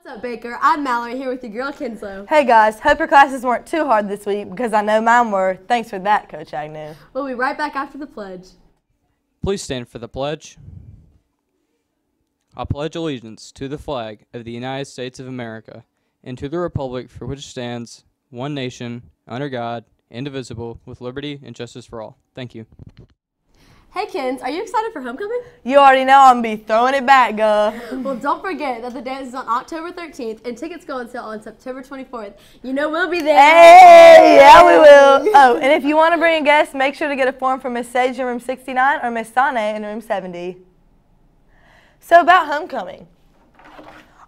What's up, Baker? I'm Mallory here with your girl, Kensley. Hey guys, hope your classes weren't too hard this week because I know mine were. Thanks for that, Coach Agnew. We'll be right back after the pledge. Please stand for the pledge. I pledge allegiance to the flag of the United States of America and to the republic for which it stands, one nation, under God, indivisible, with liberty and justice for all. Thank you. Hey, Kens, are you excited for homecoming? You already know I'm going to be throwing it back, Well, don't forget that the dance is on October 13th and tickets go on sale on September 24th. You know we'll be there. Hey, yeah, we will. Oh, and if you want to bring a guest, make sure to get a form from Miss Sage in room 69 or Miss Sane in room 70. So about homecoming.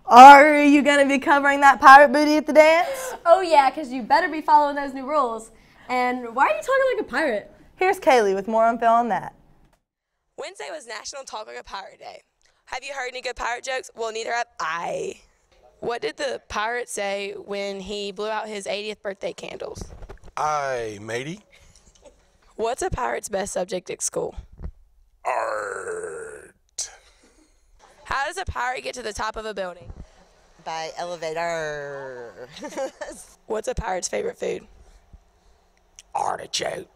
Are you going to be covering that pirate booty at the dance? Oh, yeah, because you better be following those new rules. And why are you talking like a pirate? Here's Kaylee with more info on that. Wednesday was National Talk Like a Pirate Day. Have you heard any good pirate jokes? Well, neither have I. What did the pirate say when he blew out his 80th birthday candles? Aye, matey. What's a pirate's best subject at school? Art. How does a pirate get to the top of a building? By elevator. What's a pirate's favorite food? Artichoke.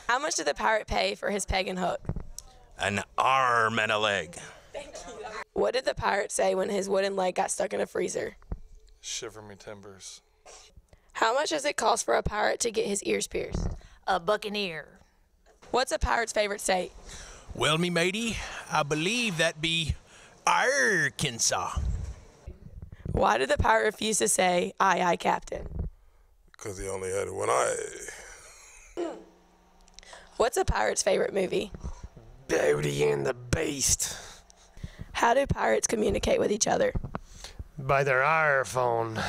How much did the pirate pay for his peg and hook? An arm and a leg. Thank you. What did the pirate say when his wooden leg got stuck in a freezer? Shiver me timbers. How much does it cost for a pirate to get his ears pierced? A buccaneer. What's a pirate's favorite state? Well, me matey, I believe that be Arkansas. Why did the pirate refuse to say, "Aye, aye, Captain"? Because he only had one eye. What's a pirate's favorite movie? Beauty and the Beast. How do pirates communicate with each other? By their iPhone.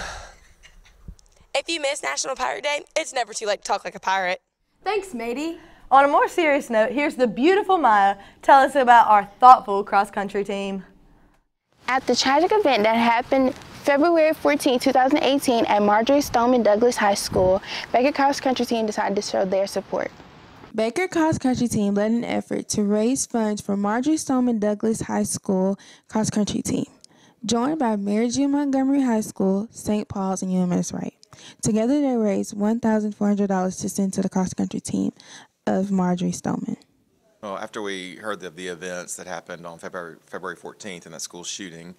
If you miss National Pirate Day, it's never too late to talk like a pirate. Thanks, matey. On a more serious note, here's the beautiful Maya tell us about our thoughtful cross-country team. At the tragic event that happened February 14, 2018 at Marjory Stoneman Douglas High School, Baker Cross Country Team decided to show their support. Baker Cross Country Team led an effort to raise funds for Marjory Stoneman Douglas High School Cross Country Team, joined by Mary G. Montgomery High School, St. Paul's, and UMS Wright. Together they raised $1,400 to send to the cross country team of Marjory Stoneman. Well, after we heard of the events that happened on February 14th in that school shooting,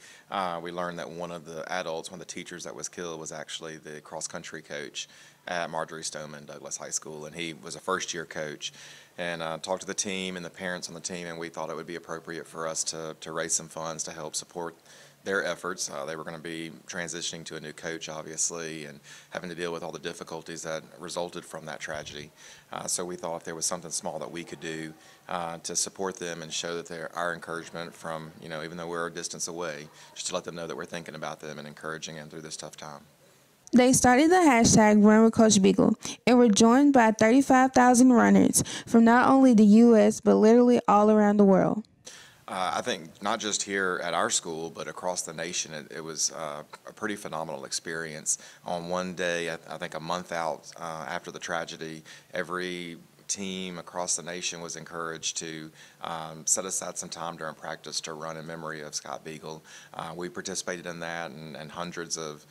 we learned that one of the teachers that was killed was actually the cross-country coach at Marjory Stoneman Douglas High School, and he was a first-year coach. And talked to the team and the parents on the team, and we thought it would be appropriate for us to raise some funds to help support their efforts. They were going to be transitioning to a new coach, obviously, and having to deal with all the difficulties that resulted from that tragedy. So we thought if there was something small that we could do to support them and show that our encouragement from, even though we're a distance away, just to let them know that we're thinking about them and encouraging them through this tough time. They started the hashtag Run with Coach Beagle and were joined by 35,000 runners from not only the U.S., but literally all around the world. I think not just here at our school, but across the nation, it was a pretty phenomenal experience. On one day, I think a month out after the tragedy, every team across the nation was encouraged to set aside some time during practice to run in memory of Scott Beagle. We participated in that, and hundreds of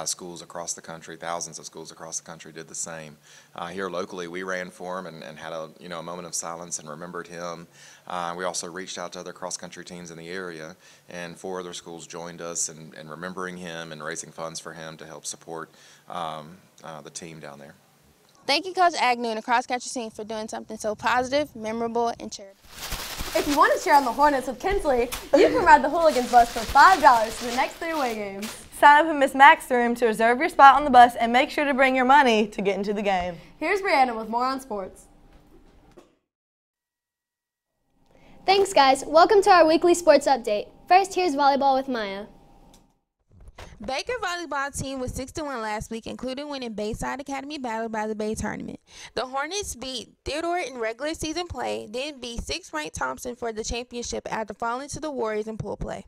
schools across the country, thousands of schools across the country did the same. Here locally, we ran for him and had a moment of silence and remembered him. We also reached out to other cross-country teams in the area, and 4 other schools joined us in remembering him and raising funds for him to help support the team down there. Thank you, Coach Agnew and the cross country team for doing something so positive, memorable, and charitable. If you want to cheer on the Hornets with Kensley, you can ride the Hooligans bus for $5 for the next 3 away games. Sign up in Miss Mac's room to reserve your spot on the bus and make sure to bring your money to get into the game. Here's Brianna with more on sports. Thanks, guys. Welcome to our weekly sports update. First, here's volleyball with Maya. Baker volleyball team was 6-1 last week, including winning Bayside Academy Battle by the Bay Tournament. The Hornets beat Theodore in regular season play, then beat 6th-ranked Thompson for the championship after falling to the Warriors in pool play.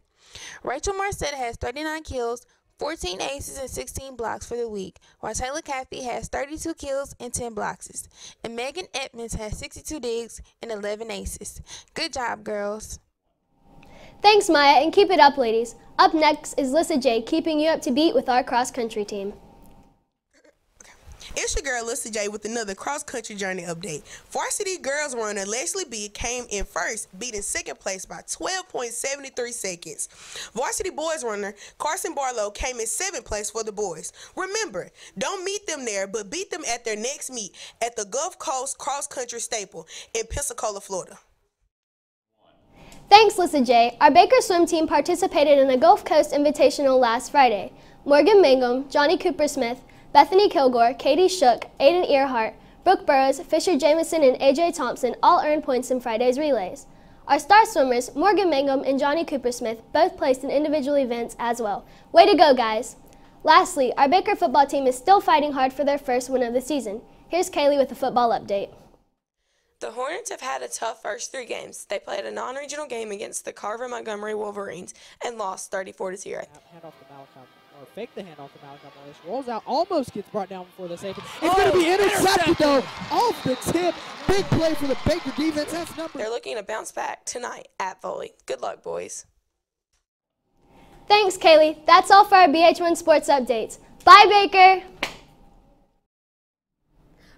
Rachel Marcetta has 39 kills, 14 aces, and 16 blocks for the week, while Taylor Cathy has 32 kills and 10 blocks. And Megan Edmonds has 62 digs and 11 aces. Good job, girls. Thanks, Maya, and keep it up, ladies. Up next is Lissa J, keeping you up to beat with our cross-country team. It's your girl, Lissa J, with another cross-country journey update. Varsity girls runner Leslie B came in first, beating second place by 12.73 seconds. Varsity boys runner Carson Barlow came in seventh place for the boys. Remember, don't meet them there, but beat them at their next meet at the Gulf Coast Cross Country Staple in Pensacola, Florida. Thanks, Lissa J. Our Baker swim team participated in the Gulf Coast Invitational last Friday. Morgan Mangum, Johnny Cooper-Smith, Bethany Kilgore, Katie Shook, Aiden Earhart, Brooke Burrows, Fisher Jamison, and AJ Thompson all earned points in Friday's relays. Our star swimmers, Morgan Mangum and Johnny Cooper-Smith, both placed in individual events as well. Way to go, guys! Lastly, our Baker football team is still fighting hard for their first win of the season. Here's Kaylee with a football update. The Hornets have had a tough first 3 games. They played a non-regional game against the Carver-Montgomery Wolverines and lost 34-0. Hand off to Malachi, or fake the handoff to Malachi Morris. Rolls out, almost gets brought down before the safety. It's going to be intercepted though, off the tip. Big play for the Baker defense. That's number. They're looking to bounce back tonight at Foley. Good luck, boys. Thanks, Kaylee. That's all for our BH1 sports updates. Bye, Baker!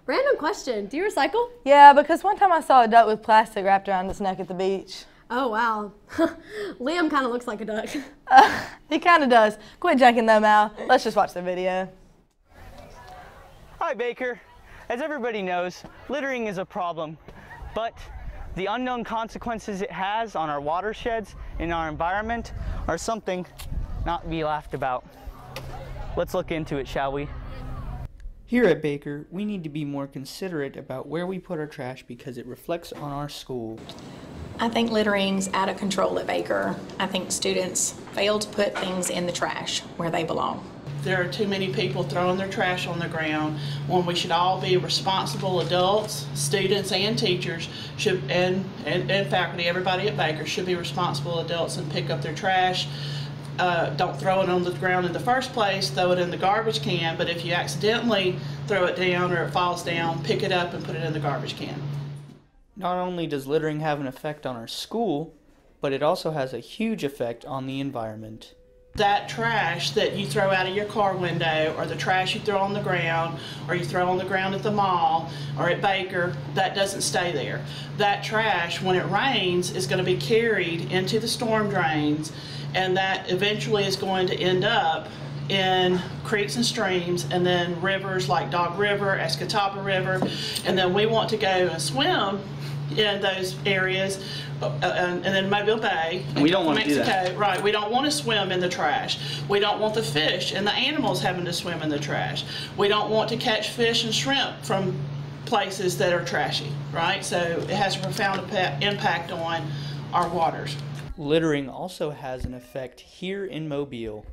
Random question, do you recycle? Yeah, because one time I saw a duck with plastic wrapped around its neck at the beach. Oh, wow. Liam kind of looks like a duck. He kind of does. Quit junking though, Mal. Let's just watch the video. Hi, Baker. As everybody knows, littering is a problem, but the unknown consequences it has on our watersheds and our environment are something not to be laughed about. Let's look into it, shall we? Here at Baker, we need to be more considerate about where we put our trash because it reflects on our school. I think littering's out of control at Baker. I think students fail to put things in the trash where they belong. There are too many people throwing their trash on the ground when we should all be responsible adults, students and teachers and faculty. Everybody at Baker should be responsible adults and pick up their trash. Don't throw it on the ground in the first place, throw it in the garbage can, but if you accidentally throw it down or it falls down, pick it up and put it in the garbage can. Not only does littering have an effect on our school, but it also has a huge effect on the environment. That trash that you throw out of your car window, or the trash you throw on the ground, or you throw on the ground at the mall or at Baker, that doesn't stay there. That trash, when it rains, is going to be carried into the storm drains, and that eventually is going to end up in creeks and streams, and then rivers like Dog River, Escatawpa River, and then we want to go and swim in those areas, and then Mobile Bay, and we don't want to do that. Right, we don't want to swim in the trash. We don't want the fish and the animals having to swim in the trash. We don't want to catch fish and shrimp from places that are trashy, right? So it has a profound impact on our waters. Littering also has an effect here in Mobile.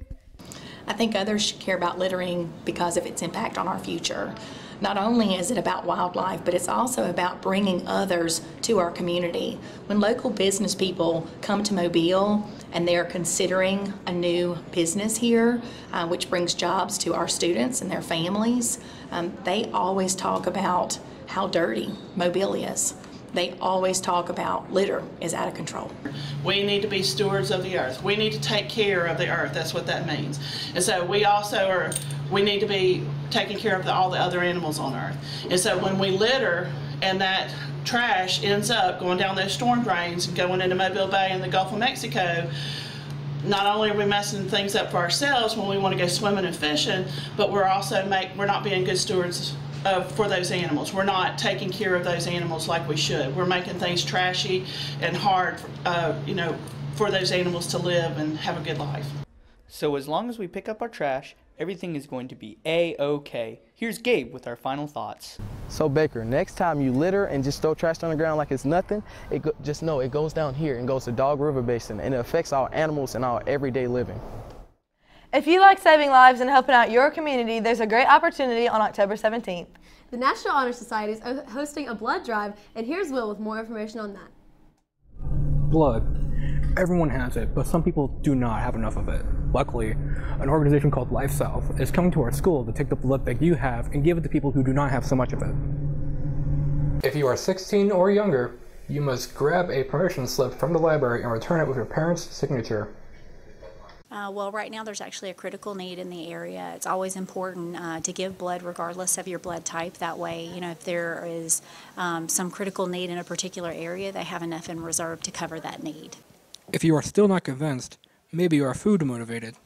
I think others should care about littering because of its impact on our future. Not only is it about wildlife, but it's also about bringing others to our community. When local business people come to Mobile and they're considering a new business here, which brings jobs to our students and their families, they always talk about how dirty Mobile is. They always talk about litter is out of control. We need to be stewards of the earth. We need to take care of the earth. That's what that means. And so we need to be taking care of all the other animals on earth. And so when we litter and that trash ends up going down those storm drains and going into Mobile Bay and the Gulf of Mexico, not only are we messing things up for ourselves when we want to go swimming and fishing, but we're not being good stewards for those animals. We're not taking care of those animals like we should. We're making things trashy and hard, for those animals to live and have a good life. So as long as we pick up our trash, everything is going to be A-OK. Here's Gabe with our final thoughts. So Baker, next time you litter and just throw trash on the ground like it's nothing, just know it goes down here and goes to Dog River Basin, and it affects our animals and our everyday living. If you like saving lives and helping out your community, there's a great opportunity on October 17th. The National Honor Society is hosting a blood drive, and here's Will with more information on that. Blood. Everyone has it, but some people do not have enough of it. Luckily, an organization called Life South is coming to our school to take the blood that you have and give it to people who do not have so much of it. If you are 16 or younger, You must grab a permission slip from the library and return it with your parents' signature. Well, right now there's actually a critical need in the area. It's always important to give blood regardless of your blood type. That way, you know, if there is some critical need in a particular area, they have enough in reserve to cover that need. If you are still not convinced, maybe you are food motivated.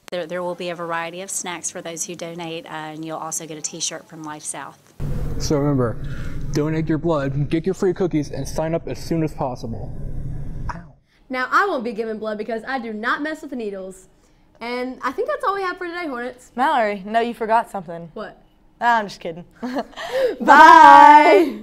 There will be a variety of snacks for those who donate, and you'll also get a t-shirt from Life South. So remember, donate your blood, get your free cookies, and sign up as soon as possible. Now, I won't be giving blood because I do not mess with the needles. And I think that's all we have for today, Hornets. Mallory, no, you forgot something. What? I'm just kidding. Bye.